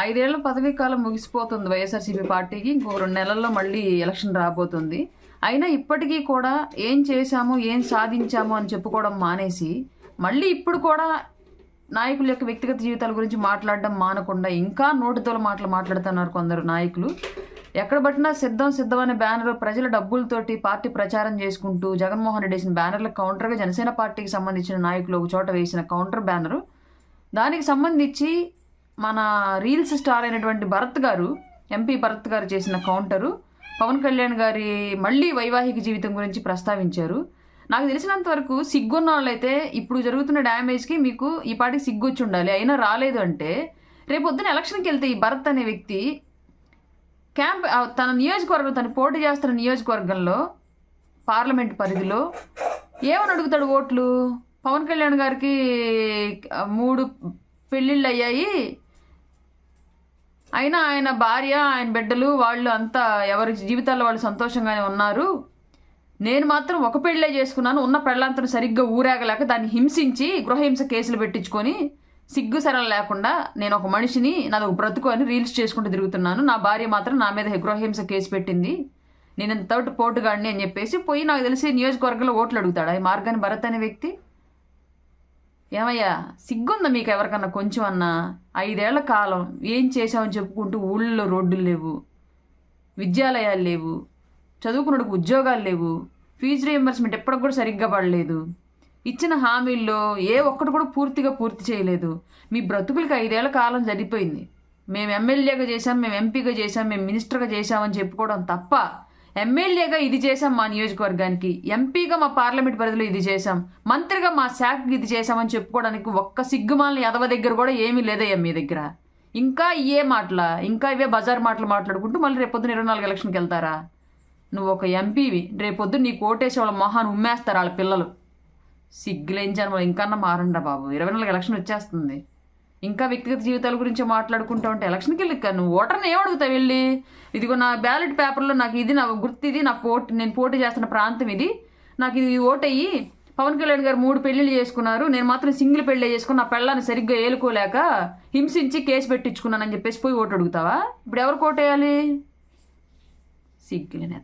5 ఏళ్ల పదవీ కాలం ముగిసిపోతుంది వైఎస్ఆర్సీపీ పార్టీకి. ఇంకో 2 నెలల్లో మళ్ళీ ఎలక్షన్ రాబోతుంది. అయినా ఇప్పటికీ కూడా ఏం చేశాము, ఏం సాధించాము అని చెప్పుకోవడం మానేసి మళ్ళీ ఇప్పుడు కూడా నాయకుల యొక్క వ్యక్తిగత జీవితాల గురించి మాట్లాడడం మానకుండా ఇంకా నోటితోల మాటలు మాట్లాడుతున్నారు కొందరు నాయకులు. ఎక్కడ పట్టినా సిద్ధం అనే బ్యానర్ ప్రజల డబ్బులతోటి పార్టీ ప్రచారం చేసుకుంటూ జగన్మోహన్ రెడ్డి వేసిన బ్యానర్లకు కౌంటర్గా జనసేన పార్టీకి సంబంధించిన నాయకులు ఒక చోట వేసిన కౌంటర్ బ్యానరు, దానికి సంబంధించి మన రీల్స్ స్టార్ అయినటువంటి భరత్ గారు, ఎంపీ భరత్ గారు చేసిన కౌంటరు పవన్ కళ్యాణ్ గారి మళ్ళీ వైవాహిక జీవితం గురించి ప్రస్తావించారు. నాకు తెలిసినంత వరకు సిగ్గున్న వాళ్ళైతే ఇప్పుడు జరుగుతున్న డ్యామేజ్కి మీకు ఈ పాటికి సిగ్గు వచ్చి ఉండాలి. అయినా రాలేదు అంటే రేపొద్దున ఎలక్షన్కి వెళ్తే ఈ భరత్ అనే వ్యక్తి తన నియోజకవర్గం, తను పోటీ చేస్తున్న నియోజకవర్గంలో పార్లమెంట్ పరిధిలో ఏమని అడుగుతాడు ఓట్లు? పవన్ కళ్యాణ్ గారికి 3 పెళ్ళిళ్ళు అయ్యాయి, అయినా ఆయన భార్య, ఆయన బిడ్డలు వాళ్ళు అంతా ఎవరి జీవితాల్లో వాళ్ళు సంతోషంగానే ఉన్నారు, నేను మాత్రం ఒక పెళ్ళే చేసుకున్నాను, ఉన్న పెళ్ళంతను సరిగ్గా ఊరేగలేక దాన్ని హింసించి గృహహింస కేసులు పెట్టించుకొని సిగ్గు సరళ లేకుండా నేను ఒక మనిషిని, నాది ఒక బ్రతుకు అని రీల్స్ చేసుకుంటూ తిరుగుతున్నాను, నా భార్య మాత్రం నా మీద గృహహింస కేసు పెట్టింది, నేను ఇంతటి పోటుగాడిని అని చెప్పేసి పోయి నాకు తెలిసి నియోజకవర్గంలో ఓట్లు అడుగుతాడు ఈ మార్గాన్ని భరత్ అనే వ్యక్తి. ఏమయ్యా సిగ్గుందా మీకు ఎవరికన్నా కొంచెం అన్నా? 5 ఏళ్ల కాలం ఏం చేసామని చెప్పుకుంటూ ఊళ్ళో రోడ్డులు లేవు, విద్యాలయాలు లేవు, చదువుకున్నకు ఉద్యోగాలు లేవు, ఫీజు రీఎంబర్స్మెంట్ ఎప్పటికి కూడా సరిగ్గా పడలేదు, ఇచ్చిన హామీల్లో ఏ ఒక్కటి కూడా పూర్తి చేయలేదు. మీ బ్రతుకులకి 5 ఏళ్ల కాలం సరిపోయింది. మేము ఎమ్మెల్యేగా చేశాం, మేము ఎంపీగా చేశాం, మేము మినిస్టర్గా చేశామని చెప్పుకోవడం తప్ప ఎమ్మెల్యేగా ఇది చేశాం మా నియోజకవర్గానికి, ఎంపీగా మా పార్లమెంట్ పరిధిలో ఇది చేశాం, మంత్రిగా మా శాఖకి ఇది చేశామని చెప్పుకోవడానికి ఒక్క సిగ్గుమాలని ఎదవ దగ్గర కూడా ఏమీ లేదయ్యా మీ దగ్గర. ఇంకా ఇవే బజార్ మాటలు మాట్లాడుకుంటూ మళ్ళీ రేపొద్దున 24 ఎలక్షన్కి వెళ్తారా? నువ్వు ఒక ఎంపీవి, రేపొద్దు నీ కోటేసి వాళ్ళ మొహాన్ని ఉమ్మేస్తారు వాళ్ళ పిల్లలు. సిగ్గులేంచాను, ఇంకన్నా మారండా బాబు. 24 ఎలక్షన్ వచ్చేస్తుంది, ఇంకా వ్యక్తిగత జీవితాల గురించి మాట్లాడుకుంటూ ఉంటే ఎలక్షన్కి వెళ్ళి నువ్వు ఓటర్ని ఏమడుగుతావు వెళ్ళి? ఇదిగో నా బ్యాలెట్ పేపర్లో నాకు ఇది, నా గుర్తు ఇది, నేను పోటీ చేస్తున్న ప్రాంతం ఇది, నాకు ఇది ఓటయ్యి, పవన్ కళ్యాణ్ గారు 3 పెళ్లిళ్ళు చేసుకున్నారు, నేను మాత్రం సింగిల్ పెళ్ళి చేసుకుని నా పెళ్ళాన్ని సరిగ్గా ఏలుకోలేక హింసించి కేసు పెట్టించుకున్నానని చెప్పేసి పోయి ఓటు అడుగుతావా? ఇప్పుడు ఎవరికి ఓటేయాలి? సిగ్గులేనే.